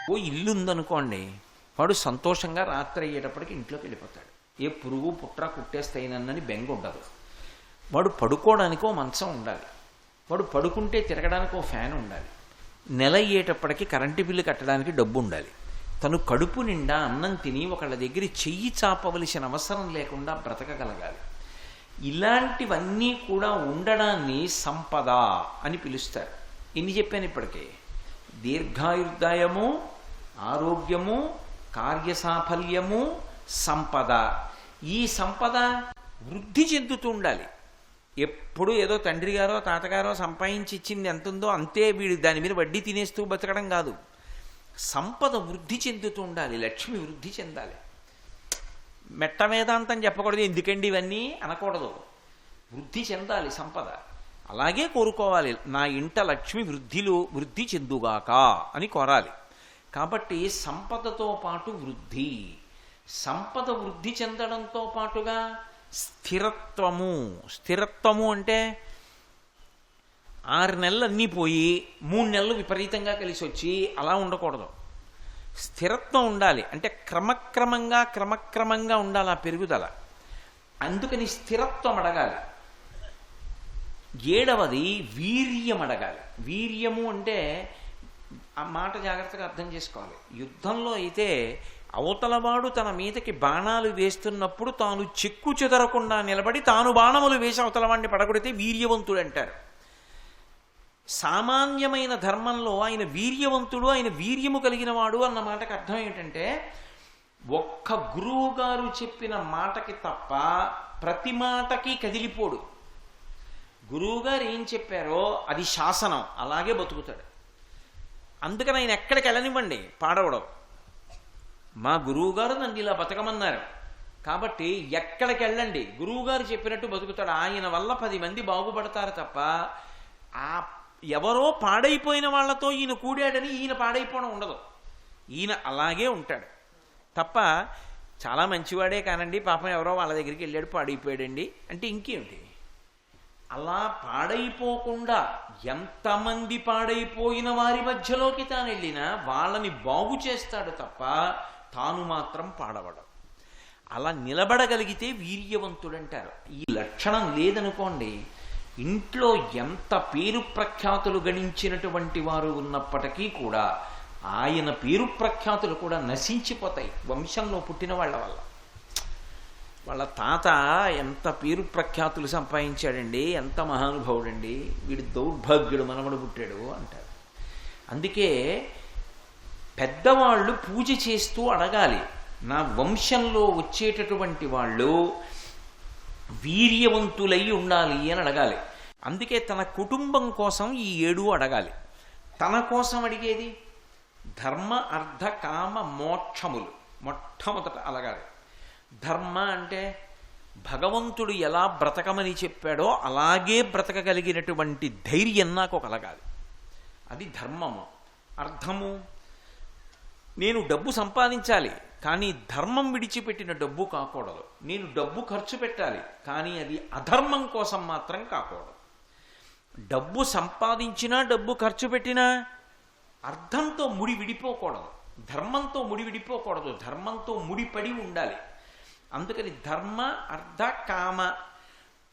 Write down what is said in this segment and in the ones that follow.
ఓ ఇల్లు ఉందనుకోండి, వాడు సంతోషంగా రాత్రి అయ్యేటప్పటికి ఇంట్లోకి వెళ్ళిపోతాడు. ఏ పురుగు పుట్ర కుట్టేస్తాయినని బెంగ ఉండదు. వాడు పడుకోవడానికి ఓ మంచం ఉండాలి, వాడు పడుకుంటే తిరగడానికి ఓ ఫ్యాన్ ఉండాలి, నెల అయ్యేటప్పటికి కరెంటు బిల్లు కట్టడానికి డబ్బు ఉండాలి, తను కడుపు నిండా అన్నం తిని ఒకళ్ళ దగ్గర చెయ్యి చాపవలసిన అవసరం లేకుండా బ్రతకగలగాలి. ఇలాంటివన్నీ కూడా ఉండడాన్ని సంపద అని పిలుస్తారు. ఎన్ని చెప్పాను ఇప్పటికే? దీర్ఘాయుర్దాయము, ఆరోగ్యము, కార్యసాఫల్యము, సంపద. ఈ సంపద వృద్ధి చెందుతూ ఉండాలి. ఎప్పుడు ఏదో తండ్రి గారో తాతగారో సంపాదించి ఇచ్చింది ఎంత ఉందో అంతే వీడు దాని మీద వడ్డీ తినేస్తూ బతకడం కాదు. సంపద వృద్ధి చెందుతూ ఉండాలి, లక్ష్మి వృద్ధి చెందాలి. మెట్ట వేదాంతం చెప్పకూడదు, ఎందుకండి ఇవన్నీ అనకూడదు. వృద్ధి చెందాలి సంపద. అలాగే కోరుకోవాలి, నా ఇంట లక్ష్మి వృద్ధి చెందుగాక అని కోరాలి. కాబట్టి సంపదతో పాటు వృద్ధి, సంపద వృద్ధి చెందడంతో పాటుగా స్థిరత్వము. స్థిరత్వము అంటే 6 నెలలు అన్నీ పోయి 3 నెలలు విపరీతంగా కలిసి వచ్చి అలా ఉండకూడదు. స్థిరత్వం ఉండాలి. అంటే క్రమక్రమంగా ఉండాలి ఆ పెరుగుదల. అందుకని స్థిరత్వం అడగాలి. 7వది వీర్యం అడగాలి. వీర్యము అంటే ఆ మాట జాగ్రత్తగా అర్థం చేసుకోవాలి. యుద్ధంలో అయితే అవతలవాడు తన మీదకి బాణాలు వేస్తున్నప్పుడు తాను చెక్కు చెదరకుండా నిలబడి తాను బాణములు వేసి అవతలవాడిని పడగొడితే వీర్యవంతుడు అంటారు. సామాన్యమైన ధర్మంలో ఆయన వీర్యవంతుడు, ఆయన వీర్యము కలిగిన వాడు అన్న మాటకు అర్థం ఏంటంటే, ఒక్క గురువు గారు చెప్పిన మాటకి తప్ప ప్రతి మాటకి కదిలిపోడు. గురువుగారు ఏం చెప్పారో అది శాసనం, అలాగే బతుకుతాడు. అందుకని ఆయన ఎక్కడికి వెళ్ళనివ్వండి పాడవడం. మా గురువుగారు నన్ను ఇలా బతకమన్నారు కాబట్టి ఎక్కడికి వెళ్ళండి, గురువుగారు చెప్పినట్టు బతుకుతాడు. ఆయన వల్ల 10 మంది బాగుపడతారు తప్ప ఆ ఎవరో పాడైపోయిన వాళ్లతో ఈయన కూడాడని ఈయన పాడైపోవడం ఉండదు. ఈయన అలాగే ఉంటాడు తప్ప చాలా మంచివాడే కానండి పాపం ఎవరో వాళ్ళ దగ్గరికి వెళ్ళాడు పాడైపోయాడండి అంటే ఇంకేమిటి. అలా పాడైపోకుండా ఎంతమంది పాడైపోయిన వారి మధ్యలోకి తాను వెళ్ళినా వాళ్ళని బాగు చేస్తాడు తప్ప తాను మాత్రం పాడవడం. అలా నిలబడగలిగితే వీర్యవంతుడంటారు. ఈ లక్షణం లేదనుకోండి, ఇంట్లో ఎంత పేరు ప్రఖ్యాతులు గణించినటువంటి వారు ఉన్నప్పటికీ కూడా ఆయన పేరు ప్రఖ్యాతులు కూడా నశించిపోతాయి వంశంలో పుట్టిన వాళ్ళ వల్ల. వాళ్ళ తాత ఎంత పేరు ప్రఖ్యాతులు సంపాదించాడండి, ఎంత మహానుభావుడండి, వీడి దౌర్భాగ్యుడు మనవడు పుట్టాడు అంటారు. అందుకే పెద్దవాళ్ళు పూజ చేస్తూ అడగాలి, నా వంశంలో వచ్చేటటువంటి వాళ్ళు వీర్యవంతులై ఉండాలి అని అడగాలి. అందుకే తన కుటుంబం కోసం ఈ 7 అడగాలి. తన కోసం అడిగేది ధర్మ అర్థ కామ మోక్షములు మొట్టమొదట అడగాలి. ధర్మ అంటే భగవంతుడు ఎలా బ్రతకమని చెప్పాడో అలాగే బ్రతకగలిగినటువంటి ధైర్యం నాకు కలగాలి, అది ధర్మము. అర్థము, నేను డబ్బు సంపాదించాలి కానీ ధర్మం విడిచిపెట్టిన డబ్బు కాకూడదు. నేను డబ్బు ఖర్చు పెట్టాలి కానీ అది అధర్మం కోసం మాత్రం కాకూడదు. డబ్బు సంపాదించినా డబ్బు ఖర్చు పెట్టినా అర్థంతో ముడి విడిపోకూడదు, ధర్మంతో ముడి విడిపోకూడదు, ధర్మంతో ముడిపడి ఉండాలి. అందుకని ధర్మ అర్థ కామ.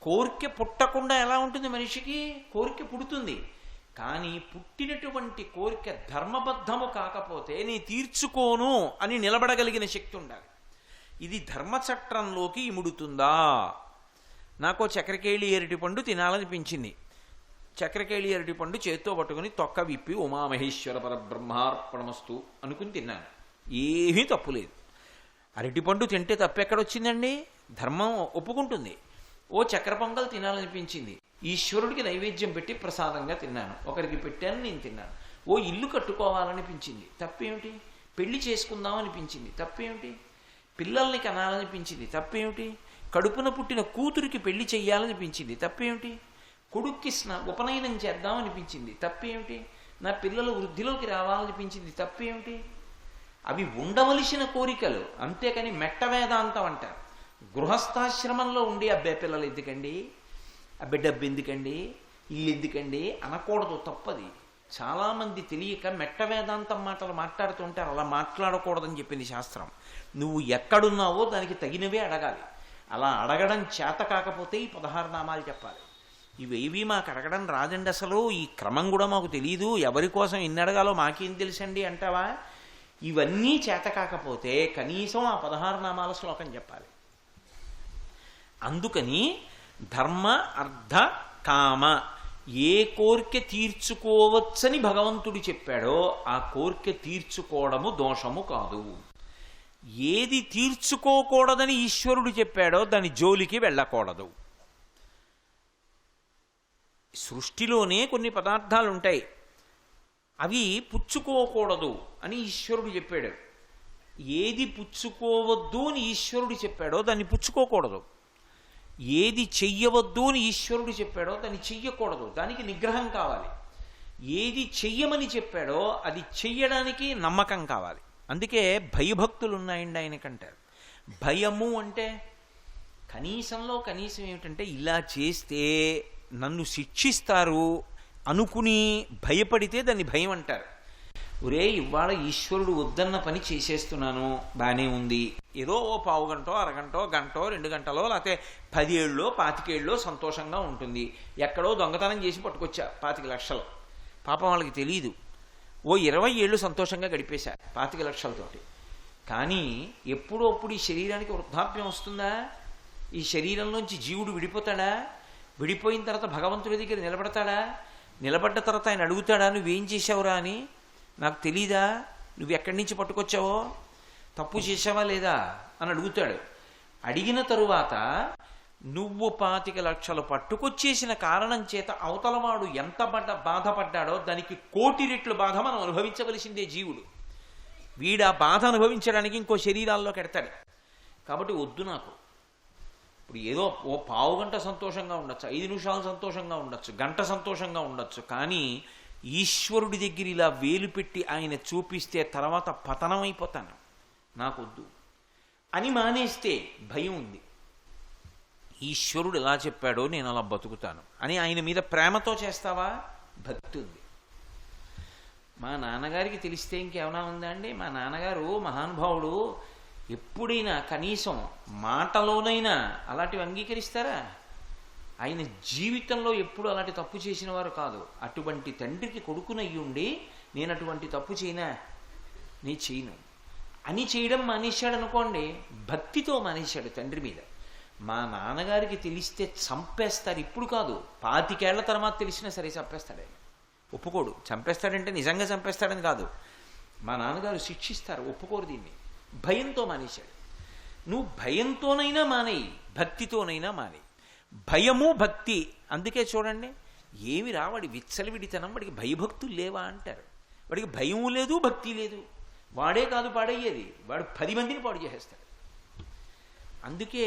కోరిక పుట్టకుండా ఎలా ఉంటుంది మనిషికి? కోరిక పుడుతుంది కానీ పుట్టినటువంటి కోరిక ధర్మబద్ధము కాకపోతే నీ తీర్చుకోను అని నిలబడగలిగిన శక్తి ఉండాలి. ఇది ధర్మచట్రంలోకి ఇముడుతుందా? నాకో చక్రకేళి అరటిపండు తినాలనిపించింది. చక్రకేళి అరటిపండు చేత్తో పట్టుకుని తొక్క విప్పి ఉమామహేశ్వర పరబ్రహ్మార్పణమస్తు అనుకుని తిన్నాను. ఏమీ తప్పులేదు. అరటిపండు తింటే తప్పెక్కడొచ్చిందండి? ధర్మం ఒప్పుకుంటుంది. ఓ చక్ర పొంగల్ తినాలనిపించింది, ఈశ్వరుడికి నైవేద్యం పెట్టి ప్రసాదంగా తిన్నాను, ఒకరికి పెట్టాను, నేను తిన్నాను. ఓ ఇల్లు కట్టుకోవాలనిపించింది, తప్పేమిటి? పెళ్లి చేసుకుందాం అనిపించింది, తప్పేమిటి? పిల్లల్ని కనాలనిపించింది, తప్పేమిటి? కడుపున పుట్టిన కూతురికి పెళ్లి చెయ్యాలనిపించింది, తప్పేమిటి? కొడుక్కి ఉపనయనం చేద్దామనిపించింది, తప్పేమిటి? నా పిల్లలు వృద్ధిలోకి రావాలనిపించింది, తప్పేమిటి? అవి ఉండవలసిన కోరికలు, అంతేకాని మెట్ట వేదాంతం అంటారు. గృహస్థాశ్రమంలో ఉండి అబ్బే పిల్లలు ఎందుకండి, అబ్బే డబ్బు ఎందుకండి, ఇల్లు ఎందుకండి అనకూడదు, తప్పది. చాలామంది తెలియక మెట్ట వేదాంతం మాటలు మాట్లాడుతుంటారు. అలా మాట్లాడకూడదని చెప్పింది శాస్త్రం. నువ్వు ఎక్కడున్నావో దానికి తగినవే అడగాలి. అలా అడగడం చేత కాకపోతే ఈ 16 నామాలు చెప్పాలి. ఇవేవి మాకు అడగడం రాదండి, అసలు ఈ క్రమం కూడా మాకు తెలియదు, ఎవరి కోసం ఎన్ని అడగాలో మాకేం తెలుసండి అంటావా? ఇవన్నీ చేత కాకపోతే కనీసం ఆ 16 నామాల శ్లోకం చెప్పాలి. అందుకని ధర్మ అర్థ కామ ఏ కోరిక తీర్చుకోవచ్చని భగవంతుడు చెప్పాడో ఆ కోరిక తీర్చుకోవడము దోషము కాదు. ఏది తీర్చుకోకూడదని ఈశ్వరుడు చెప్పాడో దాని జోలికి వెళ్ళకూడదు. సృష్టిలోనే కొన్ని పదార్థాలు ఉంటాయి, అవి పుచ్చుకోకూడదు అని ఈశ్వరుడు చెప్పాడు. ఏది పుచ్చుకోవద్దు అని ఈశ్వరుడు చెప్పాడో దాన్ని పుచ్చుకోకూడదు. ఏది చెయ్యవద్దు అని ఈశ్వరుడు చెప్పాడో దాన్ని చెయ్యకూడదు, దానికి నిగ్రహం కావాలి. ఏది చెయ్యమని చెప్పాడో అది చెయ్యడానికి నమ్మకం కావాలి. అందుకే భయభక్తులు ఉన్నాయండి ఆయనకంటారు. భయము అంటే కనీసంలో కనీసం ఏమిటంటే ఇలా చేస్తే నన్ను శిక్షిస్తారు అనుకుని భయపడితే దాన్ని భయం అంటారు. ఒరే ఇవాళ ఈశ్వరుడు వద్దన్న పని చేసేస్తున్నాను, బాగానే ఉంది, ఏదో ఓ పావు గంటో అరగంటో గంటో 2 గంటలో లేకపోతే 10 ఏళ్ళలో 25 ఏళ్ళలో సంతోషంగా ఉంటుంది. ఎక్కడో దొంగతనం చేసి పట్టుకొచ్చా 25 లక్షలు, పాపం వాళ్ళకి తెలియదు. ఓ 20 ఏళ్ళు సంతోషంగా గడిపేశా 25 లక్షలతోటి. కానీ ఎప్పుడో అప్పుడు ఈ శరీరానికి వృద్ధాప్యం వస్తుందా? ఈ శరీరంలోంచి జీవుడు విడిపోతాడా? విడిపోయిన తర్వాత భగవంతుడి దగ్గర నిలబడతాడా? నిలబడ్డ తర్వాత ఆయన అడుగుతాడా నువ్వేం చేసావురా అని? నాకు తెలీదా నువ్వు ఎక్కడి నుంచి పట్టుకొచ్చావో, తప్పు చేసావా లేదా అని అడుగుతాడు. అడిగిన తరువాత నువ్వు 25 లక్షలు పట్టుకొచ్చేసిన కారణం చేత అవతలవాడు ఎంత బాధపడ్డాడో దానికి 1,000,000 రెట్లు బాధ మనం అనుభవించవలసిందే జీవుడు. వీడు ఆ బాధ అనుభవించడానికి ఇంకో శరీరాల్లోకి ఎడతాడు. కాబట్టి వద్దు నాకు. ఇప్పుడు ఏదో ఓ పావు గంట సంతోషంగా ఉండొచ్చు, 5 నిమిషాలు సంతోషంగా ఉండొచ్చు, గంట సంతోషంగా ఉండొచ్చు, కానీ ఈశ్వరుడి దగ్గర ఇలా వేలు పెట్టి ఆయన చూపిస్తే తర్వాత పతనమైపోతాను, నాకొద్దు అని మానేస్తే భయం ఉంది. ఈశ్వరుడు ఎలా చెప్పాడో నేను అలా బతుకుతాను అని ఆయన మీద ప్రేమతో చేస్తావా, భక్తి ఉంది. మా నాన్నగారికి తెలిస్తే ఇంకేమైనా ఉందా అండి? మా నాన్నగారు మహానుభావుడు, ఎప్పుడైనా కనీసం మాటలోనైనా అలాంటివి అంగీకరిస్తారా? ఆయన జీవితంలో ఎప్పుడు అలాంటి తప్పు చేసిన వారు కాదు. అటువంటి తండ్రికి కొడుకునయ్యుండి నేను అటువంటి తప్పు చేయనా, నీ చేయను అని చేయడం మానేశాడు అనుకోండి, భక్తితో మానేశాడు తండ్రి మీద. మా నాన్నగారికి తెలిస్తే చంపేస్తారు, ఇప్పుడు కాదు 25 ఏళ్ల తర్వాత తెలిసినా సరే చంపేస్తాడు ఆయన. ఒప్పుకోడు. చంపేస్తాడంటే నిజంగా చంపేస్తాడని కాదు, మా నాన్నగారు శిక్షిస్తారు, ఒప్పుకోరు. దీన్ని భయంతో మానేశాడు. నువ్వు భయంతోనైనా మానేయి, భక్తితోనైనా మానేయి. భయము భక్తి. అందుకే చూడండి, ఏమి రావాడి విచ్చలవిడితనం, వాడికి భయభక్తులు లేవా అంటారు. వాడికి భయము లేదు, భక్తి లేదు. వాడే కాదు పాడయ్యేది, వాడు 10 మందిని పాడు చేసేస్తాడు. అందుకే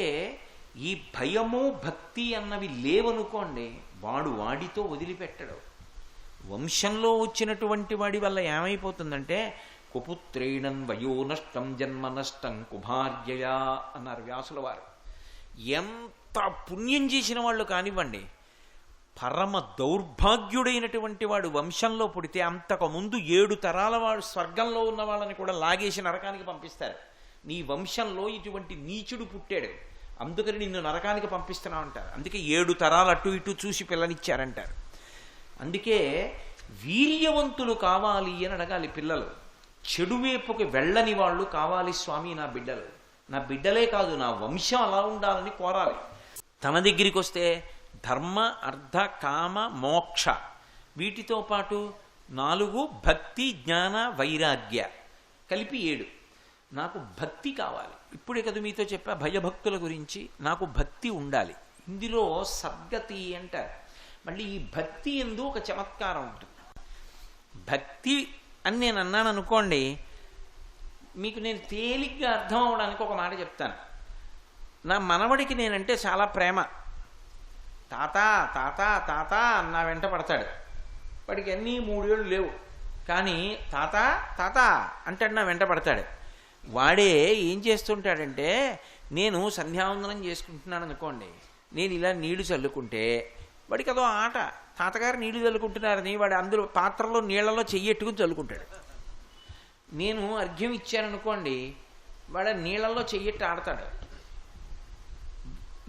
ఈ భయము భక్తి అన్నవి లేవనుకోండి, వాడు వాడితో వదిలిపెట్టడు. వంశంలో వచ్చినటువంటి వాడి వల్ల ఏమైపోతుందంటే కుపుత్రేణన్ వయో నష్టం జన్మ నష్టం కుమార్యయా అన్నారు వ్యాసుల వారు. ఎంత పుణ్యం చేసిన వాళ్ళు కానివ్వండి, పరమ దౌర్భాగ్యుడైనటువంటి వాడు వంశంలో పుడితే అంతకుముందు 7 తరాల వాడు స్వర్గంలో ఉన్న వాళ్ళని కూడా లాగేసి నరకానికి పంపిస్తారు. నీ వంశంలో ఇటువంటి నీచుడు పుట్టాడు, అందుకని నిన్ను నరకానికి పంపిస్తున్నావు అంటారు. అందుకే 7 తరాలు అటు ఇటు చూసి పిల్లనిచ్చారంటారు. అందుకే వీర్యవంతులు కావాలి అని అడగాలి పిల్లలు. చెడు వైపుకి వెళ్ళని వాళ్ళు కావాలి స్వామి నా బిడ్డలు. నా బిడ్డలే కాదు, నా వంశం అలా ఉండాలని కోరాలి. తన దగ్గరికి వస్తే ధర్మ అర్థ కామ మోక్ష, వీటితో పాటు 4 భక్తి జ్ఞాన వైరాగ్య కలిపి 7. నాకు భక్తి కావాలి. ఇప్పుడే కదా మీతో చెప్పా భయభక్తుల గురించి. నాకు భక్తి ఉండాలి. ఇందులో సద్గతి అంటారు. మళ్ళీ ఈ భక్తి ఎందు ఒక చమత్కారం ఉంటుంది. భక్తి అని నేను అన్నాను అనుకోండి, మీకు నేను తేలిగ్గా అర్థం అవడానికి ఒక మాట చెప్తాను. నా మనవడికి నేనంటే చాలా ప్రేమ. తాత తాత తాత నా వెంట పడతాడు. వాడికి అన్నీ 3 ఏళ్ళు లేవు, కానీ తాత తాత అంటాడు, నా వెంట పడతాడు. వాడే ఏం చేస్తుంటాడంటే, నేను సంధ్యావందనం చేసుకుంటున్నాను అనుకోండి, నేను ఇలా నీళ్లు చల్లుకుంటే వాడికి అదో ఆట. తాతగారు నీళ్లు చల్లుకుంటున్నారని వాడు అందులో పాత్రలో నీళ్లలో చెయ్యెట్టుకుని చల్లుకుంటాడు. నేను అర్ఘ్యం ఇచ్చాననుకోండి, వాడు నీళ్లలో చెయ్యెట్టు ఆడతాడు.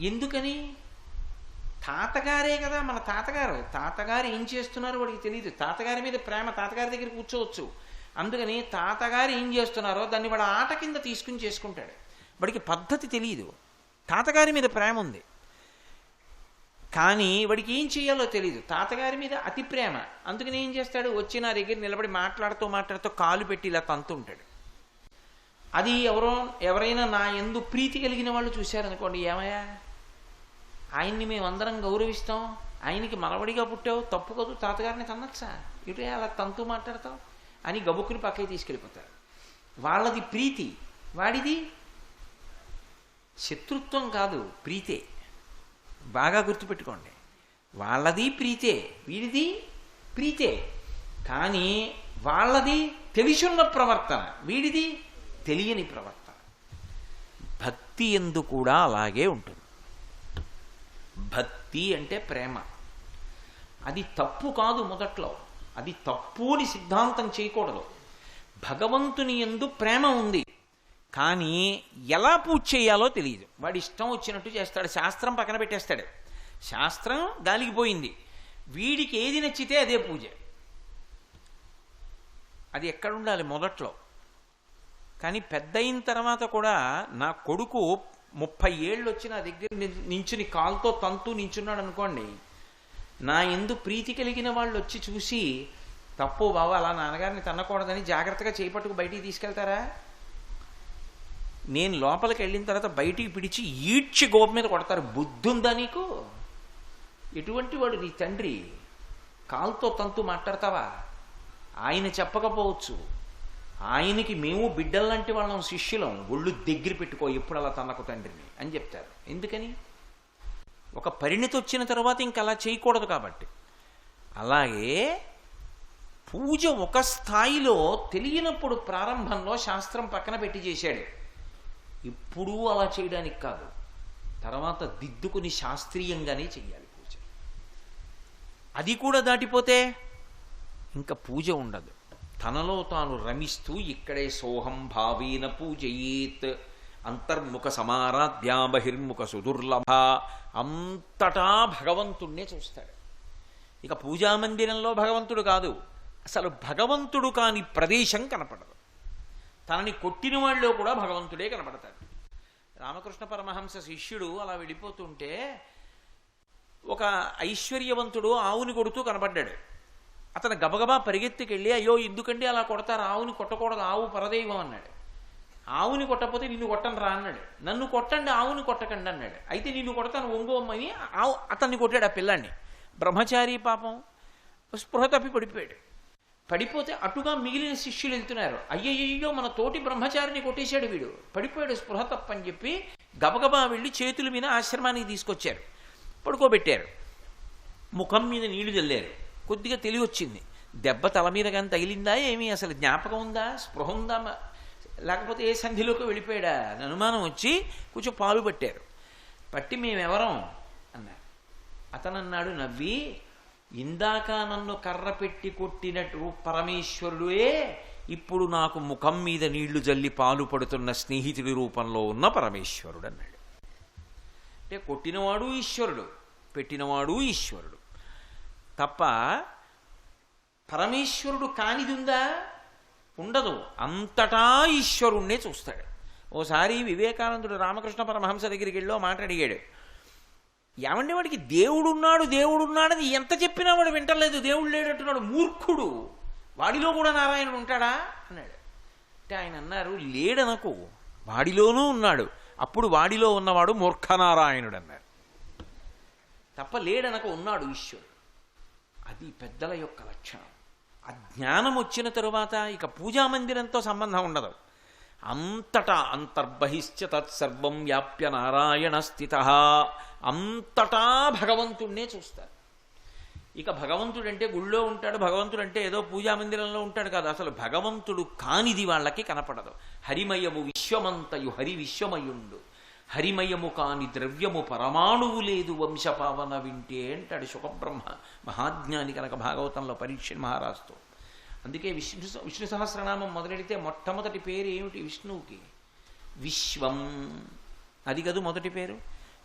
ఎందుకని? తాతగారే కదా మన తాతగారు. తాతగారు ఏం చేస్తున్నారో వాడికి తెలియదు. తాతగారి మీద ప్రేమ, తాతగారి దగ్గర కూర్చోవచ్చు. అందుకని తాతగారు ఏం చేస్తున్నారో దాన్ని వాడు ఆట కింద తీసుకుని చేసుకుంటాడు. వాడికి పద్ధతి తెలియదు. తాతగారి మీద ప్రేమ ఉంది కానీ వాడికి ఏం చేయాలో తెలియదు. తాతగారి మీద అతి ప్రేమ. అందుకని ఏం చేస్తాడు, వచ్చి నా దగ్గర నిలబడి మాట్లాడుతూ కాలు పెట్టి ఇలా తంతుంటాడు. అది ఎవరైనా నా యందు ప్రీతి కలిగిన వాళ్ళు చూశారనుకోండి, ఏమయ్యా ఆయన్ని మేమందరం గౌరవిస్తాం, ఆయనకి మనవడిగా పుట్టావు, తప్పు కదూ, తాతగారిని తన్నచ్చా, ఇటే అలా తంతూ మాట్లాడతావు అని గబుక్కుని పక్కకి తీసుకెళ్ళిపోతారు. వాళ్ళది ప్రీతి, వాడిది శత్రుత్వం కాదు, ప్రీతే. బాగా గుర్తుపెట్టుకోండి, వాళ్ళది ప్రీతే, వీడిది ప్రీతే. కానీ వాళ్ళది తెలిసున్న ప్రవర్తన, వీడిది తెలియని ప్రవర్తన. భక్తి యందు కూడా అలాగే ఉంటుంది. భక్తి అంటే ప్రేమ. అది తప్పు కాదు. మొదట్లో అది తప్పు అని సిద్ధాంతం చేయకూడదు. భగవంతుని యందు ప్రేమ ఉంది కానీ ఎలా పూజ చేయాలో తెలియదు. వాడి ఇష్టం వచ్చినట్టు చేస్తాడు. శాస్త్రం పక్కన పెట్టేస్తాడు. శాస్త్రం గాలికి పోయింది. వీడికి ఏది నచ్చితే అదే పూజ. అది ఎక్కడ ఉండాలి మొదట్లో. కానీ పెద్ద అయిన తర్వాత కూడా నా కొడుకు 30 ఏళ్ళు వచ్చి నా దగ్గర నించుని కాలుతో తంతు నించున్నాడు అనుకోండి, నా యందు ప్రీతి కలిగిన వాళ్ళు వచ్చి చూసి, తప్పు బావ అలా నాన్నగారిని తన్నకూడదని జాగ్రత్తగా చేపట్టుకు బయటికి తీసుకెళ్తారా? నేను లోపలికి వెళ్ళిన తర్వాత బయటికి పిడిచి ఈడ్చి గోప మీద కొడతారు. బుద్ధుందా నీకు? ఎటువంటి వాడు నీ తండ్రి? కాలుతో తంతు మాట్లాడతావా? ఆయన చెప్పకపోవచ్చు, ఆయనకి మేము బిడ్డల్లాంటి వాళ్ళం, శిష్యులం, ఒళ్ళు దగ్గర పెట్టుకో ఎప్పుడు అలా తన్నకు తండ్రిని అని చెప్తారు. ఎందుకని? ఒక పరిణతి వచ్చిన తర్వాత ఇంక అలా చేయకూడదు కాబట్టి. అలాగే పూజ ఒక స్థాయిలో తెలియనప్పుడు ప్రారంభంలో శాస్త్రం పక్కన పెట్టి చేశాడు. ఇప్పుడు అలా చేయడానికి కాదు, తర్వాత దిద్దుకుని శాస్త్రీయంగానే చెయ్యాలి పూజ. అది కూడా దాటిపోతే ఇంకా పూజ ఉండదు. తనలో తాను రమిస్తూ ఇక్కడే సోహం భావేన పూజయేత్, అంతర్ముఖ సమారాధ్యా బహిర్ముఖ సుదుర్లభ, అంతటా భగవంతుణ్ణే చూస్తాడు. ఇక పూజామందిరంలో భగవంతుడు కాదు, అసలు భగవంతుడు కాని ప్రదేశం కనపడదు. తనని కొట్టిన వాళ్ళలో కూడా భగవంతుడే కనపడతాడు. రామకృష్ణ పరమహంస శిష్యుడు అలా వెళ్ళిపోతుంటే ఒక ఐశ్వర్యవంతుడు ఆవుని కొడుతూ కనపడ్డాడు. అతను గబగబా పరిగెత్తుకెళ్ళి, అయ్యో ఎందుకండి అలా కొడతారు, ఆవుని కొట్టకూడదు, ఆవు పరదైవం అన్నాడు. ఆవుని కొట్టకపోతే నిన్ను కొట్టను రా అన్నాడు. నన్ను కొట్టండి, ఆవుని కొట్టకండి అన్నాడు. అయితే నిన్ను కొడతాను ఒంగోమ్మని అతన్ని కొట్టాడు. ఆ పిల్లాన్ని బ్రహ్మచారి పాపం స్పృహ తప్పి పడిపోయాడు. పడిపోతే అటుగా మిగిలిన శిష్యులు వెళ్తున్నారు. అయ్యయ్యో మన తోటి బ్రహ్మచారిని కొట్టేశాడు వీడు, పడిపోయాడు స్పృహ తప్పని చెప్పి గబగబా వెళ్ళి చేతుల మీద ఆశ్రమానికి తీసుకొచ్చారు. పడుకోబెట్టారు. ముఖం మీద నీళ్లు చల్లారు. కొద్దిగా తెలివి వచ్చింది. దెబ్బ తల మీద కానీ తగిలిందా ఏమీ, అసలు జ్ఞాపకం ఉందా, స్పృహ ఉందా, లేకపోతే ఏ సంధిలోకి వెళ్ళిపోయాడా అని అనుమానం వచ్చి కొంచెం పాలు పట్టారు. పట్టి మేమెవరం అన్నారు. అతను అన్నాడు నవ్వి, ఇందాక నన్ను కర్ర పెట్టి కొట్టినట్టు పరమేశ్వరుడే ఇప్పుడు నాకు ముఖం మీద నీళ్లు జల్లి పాలు పడుతున్న స్నేహితుడి రూపంలో ఉన్న పరమేశ్వరుడు అన్నాడు. అంటే కొట్టినవాడు ఈశ్వరుడు, పెట్టినవాడు ఈశ్వరుడు తప్ప పరమేశ్వరుడు కానిది ఉందా? ఉండదు. అంతటా ఈశ్వరుణ్ణే చూస్తాడు. ఓసారి వివేకానందుడు రామకృష్ణ పరమహంస దగ్గరికి వెళ్ళి మాట అడిగాడు. ఏమండి వాడికి దేవుడున్నాడు దేవుడున్నాడని ఎంత చెప్పినా వాడు వింటలేదు, దేవుడు లేడంటున్నాడు, మూర్ఖుడు, వాడిలో కూడా నారాయణుడు ఉంటాడా అన్నాడు. అంటే ఆయన అన్నారు, లేడనకు, వాడిలోనూ ఉన్నాడు, అప్పుడు వాడిలో ఉన్నవాడు మూర్ఖనారాయణుడు అన్నారు తప్ప లేడనకు, ఉన్నాడు ఈశ్వరుడు. అది పెద్దల యొక్క లక్షణం. ఆ జ్ఞానం వచ్చిన తరువాత ఇక పూజామందిరంతో సంబంధం ఉండదు. అంతటా అంతర్బహిశ్చ తత్సర్వం వ్యాప్య నారాయణ స్థిత, అంతటా భగవంతుణ్ణే చూస్తారు. ఇక భగవంతుడు అంటే గుళ్ళో ఉంటాడు, భగవంతుడు అంటే ఏదో పూజామందిరంలో ఉంటాడు కాదు. అసలు భగవంతుడు కానిది వాళ్ళకి కనపడదు. హరిమయము విశ్వమంతయు హరి విశ్వమయుండు, హరిమయము కాని ద్రవ్యము పరమాణువు లేదు వంశపావన వింటే అంటాడు శుకబ్రహ్మ మహాజ్ఞాని కనుక భాగవతంలో పరీక్షణ్ మహారాజుతో. అందుకే విష్ణు సహస్రనామం మొదలెడితే మొట్టమొదటి పేరు ఏమిటి విష్ణువుకి? విశ్వం. అది కదూ మొదటి పేరు.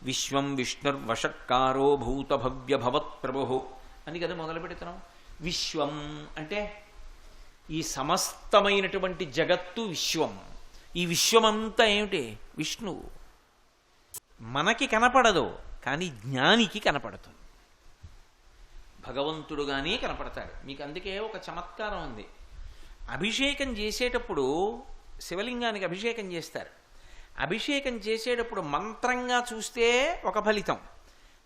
విశ్వం విష్ణుర్వషట్కారో భూత భవ్య భవత్ ప్రభు అని కదా మొదలు పెడుతున్నాం. విశ్వం అంటే ఈ సమస్తమైనటువంటి జగత్తు విశ్వం. ఈ విశ్వమంతా ఏమిటి? విష్ణువు. మనకి కనపడదు, కానీ జ్ఞానికి కనపడుతుంది. భగవంతుడుగానే కనపడతాడు మీకు. అందుకే ఒక చమత్కారం ఉంది. అభిషేకం చేసేటప్పుడు శివలింగానికి అభిషేకం చేస్తారు. అభిషేకం చేసేటప్పుడు మంత్రంగా చూస్తే ఒక ఫలితం,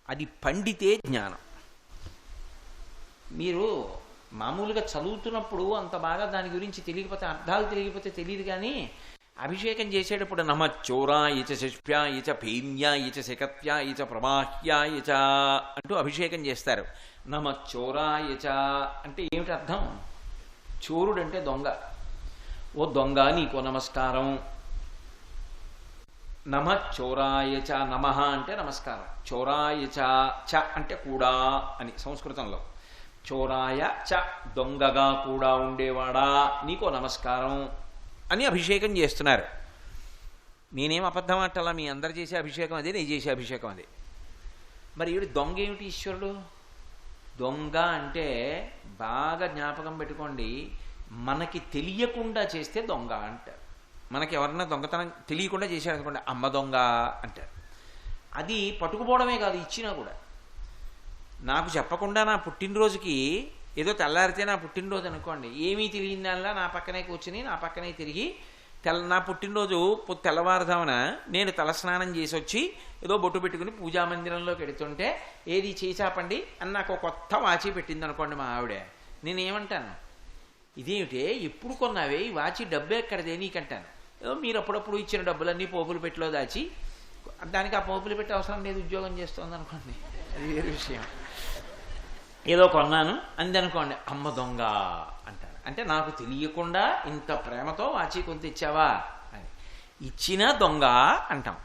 అది పండితే జ్ఞానం. మీరు మామూలుగా చదువుతున్నప్పుడు అంత బాగా దాని గురించి తెలియకపోతే, అర్థాలు తెలియకపోతే తెలియదు. కానీ అభిషేకం చేసేటప్పుడు నమచ్చోరాయ చ శిష్ప్యాయ చ భీమ్యాయ చ శకత్యాయ చ ప్రమాహ్యాయ చ అంటూ అభిషేకం చేస్తారు. నమచ్చోరాయ చ అంటే ఏమిటి అర్థం? చోరుడు అంటే దొంగ. ఓ దొంగ నీకో నమస్కారం. నమ చోరాయ చ, నమ అంటే నమస్కారం. చోరాయ చ అంటే కూడా అని సంస్కృతంలో. చోరాయ చ దొంగగా కూడా ఉండేవాడా నీకో నమస్కారం అని అభిషేకం చేస్తున్నారు. నేనేం అబద్ధం అంటలా, మీ అందరు చేసే అభిషేకం అదే, నేను చేసే అభిషేకం అదే. మరి ఈవిడ దొంగ ఏమిటి? ఈశ్వరుడు. దొంగ అంటే బాగా జ్ఞాపకం పెట్టుకోండి, మనకి తెలియకుండా చేస్తే దొంగ అంటారు. మనకి ఎవరన్నా దొంగతనం తెలియకుండా చేశాడు అనుకోండి, అమ్మ దొంగ అంటారు. అది పట్టుకుపోవడమే కాదు, ఇచ్చినా కూడా. నాకు చెప్పకుండా నా పుట్టినరోజుకి ఏదో తెల్లారితే నా పుట్టినరోజు అనుకోండి, ఏమీ తెలియదానిలా నా పక్కనే కూర్చుని నా పక్కనే తిరిగి నా పుట్టినరోజు తెల్లవారుదామున నేను తలస్నానం చేసి వచ్చి ఏదో బొట్టు పెట్టుకుని పూజామందిరంలోకి వెడుతుంటే ఏది చేసాపండి అని నాకు కొత్త వాచి పెట్టింది అనుకోండి మా ఆవిడ, నేనేమంటాను? ఇదేమిటే ఎప్పుడు కొన్నావే ఈ వాచి, డబ్బు ఎక్కడదే నీకంటాను. ఏదో మీరు అప్పుడప్పుడు ఇచ్చిన డబ్బులన్నీ పోపులు పెట్టిలో దాచి, దానికి ఆ పోపులు పెట్టి అవసరం లేదు, ఉద్యోగం చేస్తుంది అనుకోండి, అది వేరే విషయం. ఏదో కొన్నాను అందనుకోండి, అమ్మ దొంగ అంటారు. అంటే నాకు తెలియకుండా ఇంత ప్రేమతో వాచి కొంత ఇచ్చావా అని. ఇచ్చినా దొంగ అంటాం,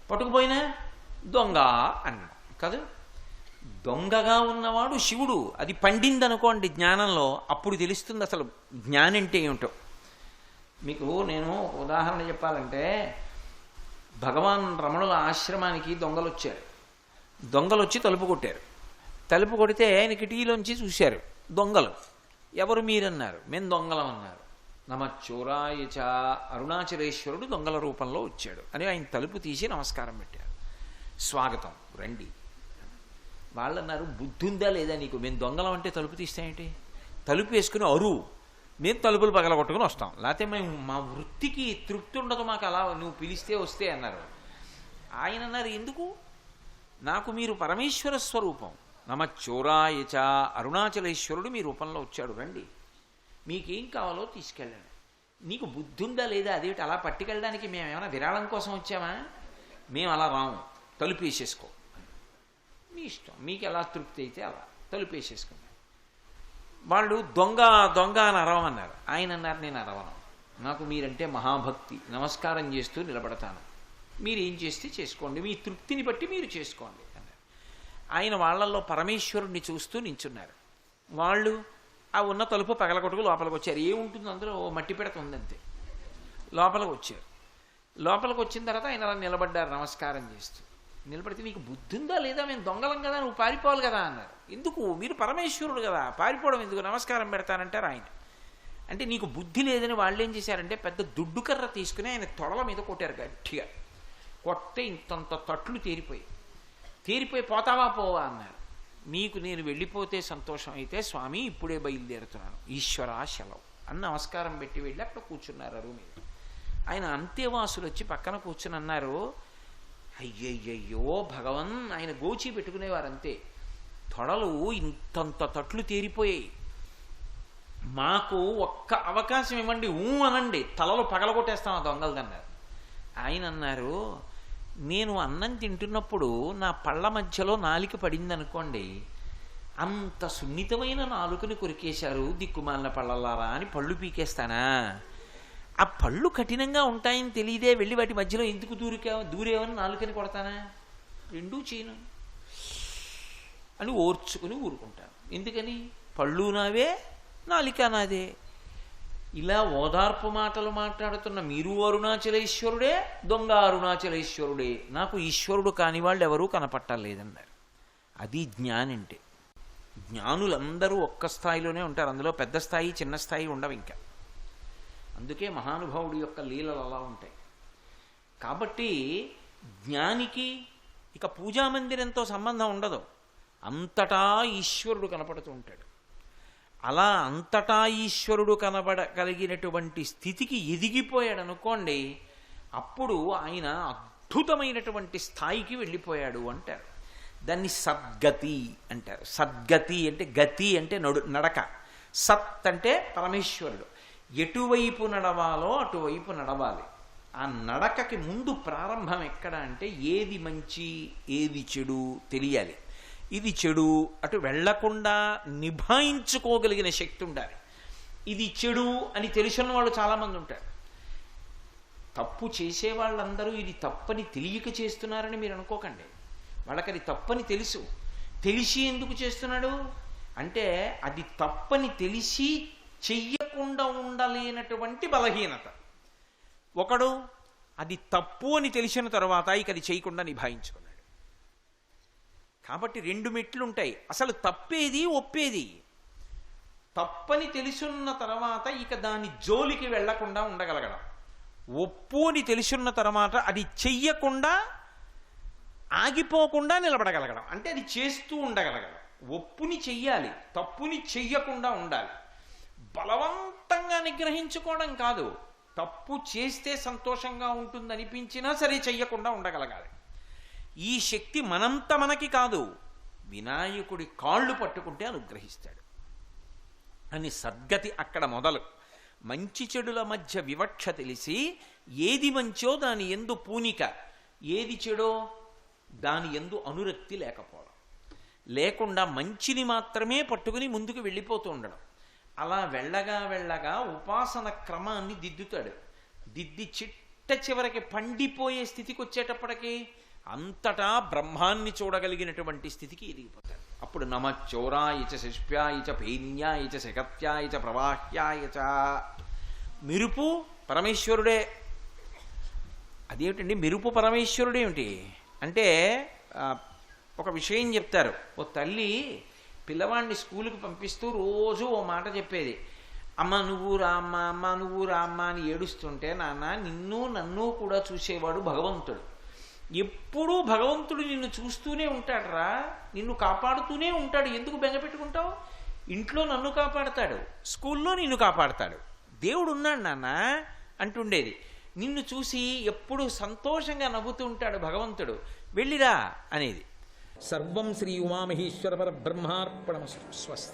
పట్టుకుపోయినా దొంగ అన్నాం కాదు. దొంగగా ఉన్నవాడు శివుడు. అది పండిందనుకోండి జ్ఞానంలో, అప్పుడు తెలుస్తుంది అసలు జ్ఞానం అంటే ఏమిటో. మీకు నేను ఉదాహరణ చెప్పాలంటే, భగవాన్ రమణుల ఆశ్రమానికి దొంగలు వచ్చారు. దొంగలు వచ్చి తలుపు కొట్టారు. తలుపు కొడితే ఆయన కిటికీలోంచి చూశారు దొంగలు. ఎవరు మీరన్నారు? మేము దొంగలం అన్నారు. నమచ్చోరాయ చ, అరుణాచలేశ్వరుడు దొంగల రూపంలో వచ్చాడు అని ఆయన తలుపు తీసి నమస్కారం పెట్టారు. స్వాగతం రండి. వాళ్ళు అన్నారు, బుద్ధి ఉందా లేదా నీకు? మేము దొంగలం అంటే తలుపు తీస్తామేంటి? తలుపు వేసుకుని అరువు, మేము తలుపులు పగలగొట్టుకుని వస్తాం, లేకపోతే మేము మా వృత్తికి తృప్తి ఉండదు మాకు, అలా నువ్వు పిలిస్తే వస్తే అన్నారు. ఆయన అన్నారు, ఎందుకు? నాకు మీరు పరమేశ్వర స్వరూపం. నమచ్చోరాయ చ, అరుణాచలేశ్వరుడు మీ రూపంలో వచ్చాడు, రండి, మీకేం కావాలో తీసుకెళ్ళండి. నీకు బుద్ధి ఉందా లేదా? అదేమిటి అలా పట్టుకెళ్ళడానికి మేము ఏమైనా విరాళం కోసం వచ్చామా? మేము అలా రాము, తలుపు వేసేసుకో, మీ ఇష్టం, మీకు ఎలా తృప్తి అయితే అలా తలుపు వేసేసుకోండి. వాళ్ళు దొంగ దొంగ అని అరవమన్నారు. ఆయన అన్నారు, నేను అరవను, నాకు మీరంటే మహాభక్తి, నమస్కారం చేస్తూ నిలబడతాను, మీరు ఏం చేస్తే చేసుకోండి, మీ తృప్తిని బట్టి మీరు చేసుకోండి అన్నారు. ఆయన వాళ్ళల్లో పరమేశ్వరుణ్ణి చూస్తూ నించున్నారు. వాళ్ళు ఆ ఉన్న తలుపు పగలగొట్టుకు లోపలికి వచ్చారు. ఏముంటుంది అందులో? మట్టి పిడత ఉందంతే. లోపలికి వచ్చారు. లోపలికి వచ్చిన తర్వాత ఆయన అలా నిలబడ్డారు నమస్కారం చేస్తూ. నిలబడితే, నీకు బుద్ధి ఉందా లేదా? మేము దొంగలం కదా, నువ్వు పారిపోవాలి కదా అన్నారు. ఎందుకు? మీరు పరమేశ్వరుడు కదా, పారిపోవడం ఎందుకు? నమస్కారం పెడతానంటారు ఆయన. అంటే నీకు బుద్ధి లేదని వాళ్ళు ఏం చేశారంటే, పెద్ద దుడ్డు కర్ర తీసుకుని ఆయన తొడల మీద కొట్టారు గట్టిగా. కొట్టే ఇంతంత తట్లు తేరిపోయి పోతావా పోవా అన్నారు. నీకు నేను వెళ్ళిపోతే సంతోషం అయితే స్వామి ఇప్పుడే బయలుదేరుతున్నాను, ఈశ్వరా సెలవు అని నమస్కారం పెట్టి వెళ్ళి అక్కడ కూర్చున్నారు అరువు మీద. ఆయన అంతేవాసులు వచ్చి పక్కన కూర్చుని అన్నారు, అయ్యయ్యయ్యో భగవన్. ఆయన గోచి పెట్టుకునేవారు అంతే. తొడలు ఇంతంత తట్లు తేరిపోయాయి, మాకు ఒక్క అవకాశం ఇవ్వండి, అనండి, తలలు పగలగొట్టేస్తాం ఆ దొంగలదన్నారు. ఆయన అన్నారు, నేను అన్నం తింటున్నప్పుడు నా పళ్ళ మధ్యలో నాలిక పడింది అనుకోండి, అంత సున్నితమైన నాలుకని కొరికేశారు దిక్కుమాలిన పళ్ళలారా అని పళ్ళు పీకేస్తానా? ఆ పళ్ళు కఠినంగా ఉంటాయని తెలియదే వెళ్ళి వాటి మధ్యలో ఎందుకు దూరేవని నాలుకని కొడతానా? రెండూ చేయను అని ఓర్చుకుని ఊరుకుంటాను. ఎందుకని? పళ్ళు నావే, నాలిక నాదే. ఇలా ఓదార్పు మాటలు మాట్లాడుతున్న మీరు అరుణాచలేశ్వరుడే, దొంగ అరుణాచలేశ్వరుడే, నాకు ఈశ్వరుడు కాని వాళ్ళు ఎవరూ కనపట్టలేదన్నారు. అది జ్ఞానంటే. జ్ఞానులందరూ ఒక్క స్థాయిలోనే ఉంటారు. అందులో పెద్ద స్థాయి చిన్న స్థాయి ఉండవు ఇంకా. అందుకే మహానుభావుడి యొక్క లీలలు అలా ఉంటాయి. కాబట్టి జ్ఞానికి ఇక పూజామందిరంతో సంబంధం ఉండదు. అంతటా ఈశ్వరుడు కనపడుతూ ఉంటాడు. అలా అంతటా ఈశ్వరుడు కనబడగలిగినటువంటి స్థితికి ఎదిగిపోయాడు అనుకోండి, అప్పుడు ఆయన అద్భుతమైనటువంటి స్థాయికి వెళ్ళిపోయాడు అంటారు. దాన్ని సద్గతి అంటారు. సద్గతి అంటే గతి అంటే నడక. సత్ అంటే పరమేశ్వరుడు. ఎటువైపు నడవాలో అటువైపు నడవాలి. ఆ నడకకి ముందు ప్రారంభం ఎక్కడ అంటే ఏది మంచి ఏది చెడు తెలియాలి. ఇది చెడు అటు వెళ్లకుండా నిభాయించుకోగలిగిన శక్తి ఉండాలి. ఇది చెడు అని తెలిసిన వాళ్ళు చాలామంది ఉంటారు. తప్పు చేసే వాళ్ళందరూ ఇది తప్పని తెలియక చేస్తున్నారని మీరు అనుకోకండి. వాళ్ళకి అది తప్పని తెలుసు. తెలిసి ఎందుకు చేస్తున్నాడు అంటే అది తప్పని తెలిసి చెయ్యకుండా ఉండలేనటువంటి బలహీనత. ఒకడు అది తప్పు అని తెలిసిన తర్వాత ఇక అది చేయకుండా నిభాయించుకున్నాడు. కాబట్టి రెండు మెట్లు ఉంటాయి. అసలు తప్పేది ఒప్పేది. తప్పని తెలుసున్న తర్వాత ఇక దాని జోలికి వెళ్లకుండా ఉండగలగడం. ఒప్పు అని తెలుసున్న తర్వాత అది చెయ్యకుండా ఆగిపోకుండా నిలబడగలగడం. అంటే అది చేస్తూ ఉండగలగడం. ఒప్పుని చెయ్యాలి, తప్పుని చెయ్యకుండా ఉండాలి. బలవంతంగా నిగ్రహించుకోవడం కాదు. తప్పు చేస్తే సంతోషంగా ఉంటుందనిపించినా సరే చెయ్యకుండా ఉండగలగాలి. ఈ శక్తి మనంత మనకి కాదు. వినాయకుడి కాళ్ళు పట్టుకుంటే అనుగ్రహిస్తాడు అని సద్గతి అక్కడ మొదలు. మంచి చెడుల మధ్య వివక్ష తెలిసి ఏది మంచో దాని యందు పూనిక, ఏది చెడో దాని యందు అనురక్తి లేకపోవడం, లేకుండా మంచిని మాత్రమే పట్టుకుని ముందుకు వెళ్ళిపోతూ ఉండడం. అలా వెళ్ళగా వెళ్ళగా ఉపాసన క్రమాన్ని దిద్దుతాడు. దిద్ది చిట్ట చివరికి పండిపోయే స్థితికి వచ్చేటప్పటికి అంతటా బ్రహ్మాన్ని చూడగలిగినటువంటి స్థితికి ఎదిగిపోతాడు. అప్పుడు నమ చౌరాయచ శిష్ప్యాయచ పేన్యాయచ శకత్యాయచ ప్రవాహ్యాయచ. మెరుపు పరమేశ్వరుడే. అదేమిటండి మెరుపు పరమేశ్వరుడేమిటి అంటే ఒక విషయం చెప్తారు. ఓ తల్లి పిల్లవాడిని స్కూలుకి పంపిస్తూ రోజు ఓ మాట చెప్పేది. అమ్మ నువ్వు రామ్మ, అమ్మ నువ్వు రామ్మ అని ఏడుస్తుంటే, నాన్న నిన్ను నన్ను కూడా చూసేవాడు భగవంతుడు. ఎప్పుడూ భగవంతుడు నిన్ను చూస్తూనే ఉంటాడురా, నిన్ను కాపాడుతూనే ఉంటాడు. ఎందుకు బెంగ పెట్టుకుంటావు? ఇంట్లో నన్ను కాపాడతాడు, స్కూల్లో నిన్ను కాపాడతాడు. దేవుడు ఉన్నాడు నాన్న అంటుండేది. నిన్ను చూసి ఎప్పుడు సంతోషంగా నవ్వుతూ ఉంటాడు భగవంతుడు, వెళ్ళిరా అనేది. సర్వం శ్రీ ఉమామహేశ్వర పరబ్రహ్మార్పణమస్తు. స్వస్తి.